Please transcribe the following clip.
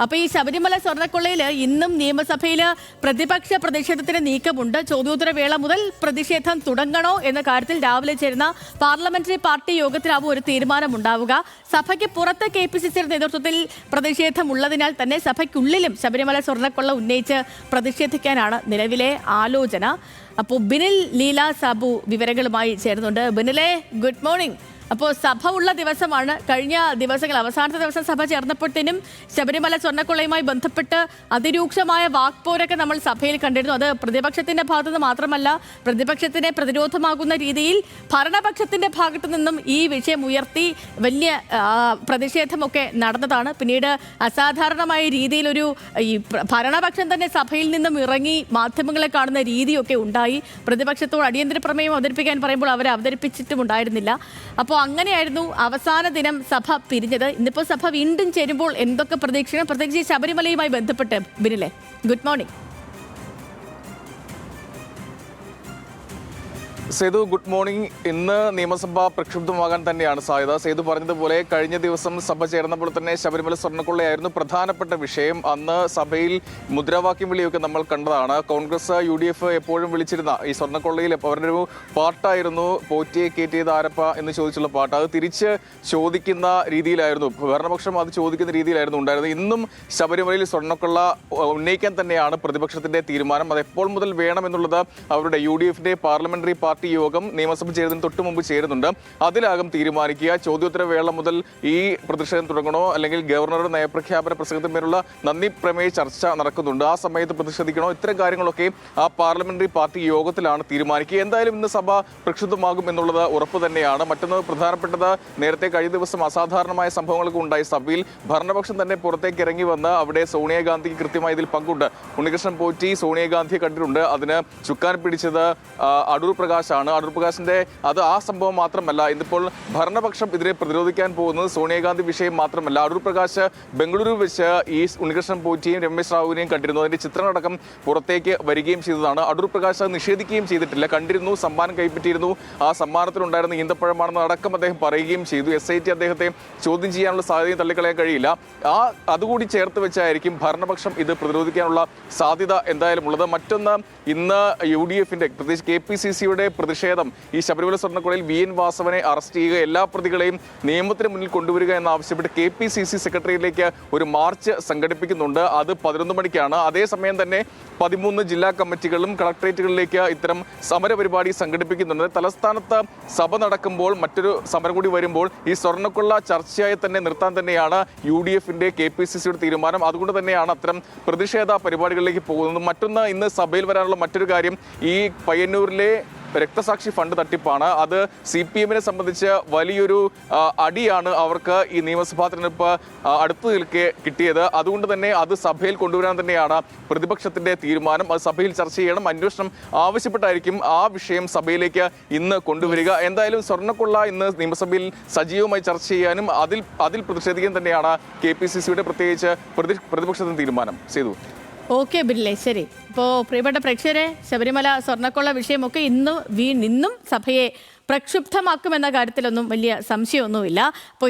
അപ്പോൾ ഈ ശബരിമല സ്വർണ്ണക്കൊള്ളയിൽ ഇന്നും നിയമസഭയിൽ പ്രതിപക്ഷ പ്രതിഷേധത്തിന് നീക്കമുണ്ട്. ചോദ്യോത്തരവേള മുതൽ പ്രതിഷേധം തുടങ്ങണോ എന്ന കാര്യത്തിൽ രാവിലെ ചേരുന്ന പാർലമെന്ററി പാർട്ടി യോഗത്തിലാവും ഒരു തീരുമാനമുണ്ടാവുക. സഭയ്ക്ക് പുറത്ത് KPCCയുടെ നേതൃത്വത്തിൽ പ്രതിഷേധം ഉള്ളതിനാൽ തന്നെ സഭയ്ക്കുള്ളിലും ശബരിമല സ്വർണ്ണക്കൊള്ള ഉന്നയിച്ച് പ്രതിഷേധിക്കാനാണ് നിലവിലെ ആലോചന. അപ്പോൾ ബിനിൽ ലീല സാബു വിവരങ്ങളുമായി ചേരുന്നുണ്ട്. ബിനിലെ, ഗുഡ് മോർണിംഗ്. അപ്പോൾ സഭ ഉള്ള ദിവസമാണ്. കഴിഞ്ഞ ദിവസങ്ങൾ അവസാനത്തെ ദിവസം സഭ ചേർന്നപ്പോഴത്തേനും ശബരിമല സ്വർണ്ണക്കൊള്ളയുമായി ബന്ധപ്പെട്ട് അതിരൂക്ഷമായ വാക്പോരൊക്കെ നമ്മൾ സഭയിൽ കണ്ടിരുന്നു. അത് പ്രതിപക്ഷത്തിന്റെ ഭാഗത്തു നിന്ന് മാത്രമല്ല, പ്രതിപക്ഷത്തിനെ പ്രതിരോധമാകുന്ന രീതിയിൽ ഭരണപക്ഷത്തിന്റെ ഭാഗത്തു നിന്നും ഈ വിഷയം ഉയർത്തി വലിയ പ്രതിഷേധമൊക്കെ നടന്നതാണ്. പിന്നീട് അസാധാരണമായ രീതിയിലൊരു ഈ ഭരണപക്ഷം തന്നെ സഭയിൽ നിന്നും ഇറങ്ങി മാധ്യമങ്ങളെ കാണുന്ന രീതിയൊക്കെ ഉണ്ടായി. പ്രതിപക്ഷത്തോട് അടിയന്തര പ്രമേയം അവതരിപ്പിക്കാൻ പറയുമ്പോൾ അവരെ അവതരിപ്പിച്ചിട്ടുമുണ്ടായിരുന്നില്ല. അപ്പോൾ അങ്ങനെയായിരുന്നു അവസാന ദിനം സഭ പിരിഞ്ഞത്. ഇന്നിപ്പോൾ സഭ വീണ്ടും ചേരുമ്പോൾ എന്തൊക്കെ പ്രതീക്ഷയാണ്, പ്രത്യേകിച്ച് ശബരിമലയുമായി ബന്ധപ്പെട്ട്? ബിനിലെ, good morning. Sethu, good morning. ഇന്ന് നിയമസഭ പ്രക്ഷുബ്ധമാകാൻ തന്നെയാണ് സാധ്യത. സേതു പറഞ്ഞതുപോലെ കഴിഞ്ഞ ദിവസം സഭ ചേർന്നപ്പോൾ തന്നെ ശബരിമല സ്വർണ്ണക്കൊള്ളയായിരുന്നു പ്രധാനപ്പെട്ട വിഷയം. അന്ന് സഭയിൽ മുദ്രാവാക്യം വിളിയൊക്കെ നമ്മൾ കണ്ടതാണ്. കോൺഗ്രസ് UDF എപ്പോഴും വിളിച്ചിരുന്ന ഈ സ്വർണ്ണക്കൊള്ളയിൽ അവരുടെ ഒരു പാട്ടായിരുന്നു പോറ്റിയെ കയറ്റിയത് ആരപ്പ എന്ന് ചോദിച്ചുള്ള പാട്ട്. അത് തിരിച്ച് ചോദിക്കുന്ന രീതിയിലായിരുന്നു, ഭരണപക്ഷം അത് ചോദിക്കുന്ന രീതിയിലായിരുന്നു ഉണ്ടായിരുന്നത്. ഇന്നും ശബരിമലയിൽ സ്വർണ്ണക്കൊള്ള ഉന്നയിക്കാൻ തന്നെയാണ് പ്രതിപക്ഷത്തിന്റെ തീരുമാനം. അത് എപ്പോൾ മുതൽ വേണമെന്നുള്ളത് അവരുടെ UDFന്റെ പാർലമെന്ററി പാർട്ടി യോഗം നിയമസഭ ചേരുന്നതിന് തൊട്ട് മുമ്പ് ചേരുന്നുണ്ട്. അതിലാകും തീരുമാനിക്കുക. ചോദ്യോത്തര വേള മുതൽ ഈ പ്രതിഷേധം തുടങ്ങണോ, അല്ലെങ്കിൽ ഗവർണറുടെ നയപ്രഖ്യാപന പ്രസംഗത്തിന്മേലുള്ള നന്ദി പ്രമേയ ചർച്ച നടക്കുന്നുണ്ട്, ആ സമയത്ത് പ്രതിഷേധിക്കണോ, ഇത്തരം കാര്യങ്ങളൊക്കെ ആ പാർലമെന്ററി പാർട്ടി യോഗത്തിലാണ് തീരുമാനിക്കുക. എന്തായാലും ഇന്ന് സഭ പ്രക്ഷുബ്ധമാകും എന്നുള്ളത് ഉറപ്പ് തന്നെയാണ്. മറ്റൊന്ന് പ്രധാനപ്പെട്ടത്, നേരത്തെ കഴിഞ്ഞ ദിവസം അസാധാരണമായ സംഭവങ്ങളൊക്കെ ഉണ്ടായി സഭയിൽ. ഭരണപക്ഷം തന്നെ പുറത്തേക്ക് ഇറങ്ങി വന്ന് അവിടെ സോണിയാഗാന്ധിക്ക് കൃത്യമായി ഇതിൽ പങ്കുണ്ട്. ഉണ്ണികൃഷ്ണൻ പോറ്റി സോണിയാഗാന്ധിയെ കണ്ടിട്ടുണ്ട്. അതിന് ചുക്കാൻ പിടിച്ചത് അടൂർ പ്രകാശ് ആണ്. അടൂർ പ്രകാശിന്റെ ആ സംഭവം മാത്രമല്ല, ഇന്നിപ്പോൾ ഭരണപക്ഷം ഇതിനെ പ്രതിരോധിക്കാൻ പോകുന്നത് സോണിയാഗാന്ധി വിഷയം മാത്രമല്ല. അടൂർ പ്രകാശ് ബംഗളൂരു വെച്ച് ഈ ഉണ്ണികൃഷ്ണൻ പോറ്റിയും രമേശ് റാവുവിനെയും കണ്ടിരുന്നു. അതിന്റെ ചിത്രങ്ങളടക്കം പുറത്തേക്ക് വരികയും ചെയ്തതാണ്. അടൂർ പ്രകാശ് നിഷേധിക്കുകയും ചെയ്തിട്ടില്ല, കണ്ടിരുന്നു, സമ്മാനം കൈപ്പറ്റിയിരുന്നു, ആ സമ്മാനത്തിലുണ്ടായിരുന്ന ഈന്തപ്പഴമാണെന്ന് അടക്കം അദ്ദേഹം പറയുകയും ചെയ്തു. SIT അദ്ദേഹത്തെ ചോദ്യം ചെയ്യാനുള്ള സാധ്യതയും തള്ളിക്കളയാൻ കഴിയില്ല. അതുകൂടി ചേർത്ത് വെച്ചായിരിക്കും ഭരണപക്ഷം ഇത് പ്രതിരോധിക്കാനുള്ള സാധ്യത എന്തായാലും ഉള്ളത്. മറ്റൊന്ന്, ഇന്ന് UDFന്റെ പ്രത്യേകിച്ച് KPCCയുടെ പ്രതിഷേധം ഈ ശബരിമല സ്വർണ്ണക്കൊള്ളയിൽ VN വാസവനെ അറസ്റ്റ് ചെയ്യുക, എല്ലാ പ്രതികളെയും നിയമത്തിന് മുന്നിൽ കൊണ്ടുവരിക എന്നാവശ്യപ്പെട്ട് KPCC സെക്രട്ടറിയിലേക്ക് ഒരു മാർച്ച് സംഘടിപ്പിക്കുന്നുണ്ട്. അത് 11 മണിക്കാണ്. അതേസമയം തന്നെ 13 ജില്ലാ കമ്മിറ്റികളും കളക്ടറേറ്റുകളിലേക്ക് ഇത്തരം സമരപരിപാടി സംഘടിപ്പിക്കുന്നുണ്ട്. തലസ്ഥാനത്ത് സഭ നടക്കുമ്പോൾ മറ്റൊരു സമരം കൂടി വരുമ്പോൾ ഈ സ്വർണ്ണക്കൊള്ള ചർച്ചയായി തന്നെ നിർത്താൻ തന്നെയാണ് UDFന്റെ KPCCയുടെ തീരുമാനം. അതുകൊണ്ട് തന്നെയാണ് അത്തരം പ്രതിഷേധ പരിപാടികളിലേക്ക് പോകുന്നത്. മറ്റൊന്ന്, ഇന്ന് സഭയിൽ വരാനുള്ള മറ്റൊരു കാര്യം, ഈ പയ്യന്നൂരിലെ രക്തസാക്ഷി ഫണ്ട് തട്ടിപ്പാണ്. അത് CPMനെ സംബന്ധിച്ച് വലിയൊരു അടിയാണ് അവർക്ക് ഈ നിയമസഭാ തെരഞ്ഞെടുപ്പ് അടുത്തു നിൽക്കെ കിട്ടിയത്. അതുകൊണ്ട് തന്നെ അത് സഭയിൽ കൊണ്ടുവരാൻ തന്നെയാണ് പ്രതിപക്ഷത്തിന്റെ തീരുമാനം. അത് സഭയിൽ ചർച്ച ചെയ്യണം, അന്വേഷണം ആവശ്യപ്പെട്ടായിരിക്കും ആ വിഷയം സഭയിലേക്ക് ഇന്ന് കൊണ്ടുവരിക. എന്തായാലും സ്വർണ്ണക്കൊള്ള ഇന്ന് നിയമസഭയിൽ സജീവമായി ചർച്ച ചെയ്യാനും അതിൽ പ്രതിഷേധിക്കാൻ തന്നെയാണ് KPCCയുടെ പ്രത്യേകിച്ച് പ്രതിപക്ഷത്തിന്റെ തീരുമാനം. ചെയ്തു. ഓക്കെ ബില്ലേ, ശരി. ഇപ്പോൾ പ്രിയപ്പെട്ട പ്രേക്ഷകരെ, ശബരിമല സ്വർണ്ണക്കൊള്ള വിഷയമൊക്കെ ഇന്നും സഭയെ പ്രക്ഷുബ്ധമാക്കുമെന്ന കാര്യത്തിലൊന്നും വലിയ സംശയമൊന്നുമില്ല. അപ്പോൾ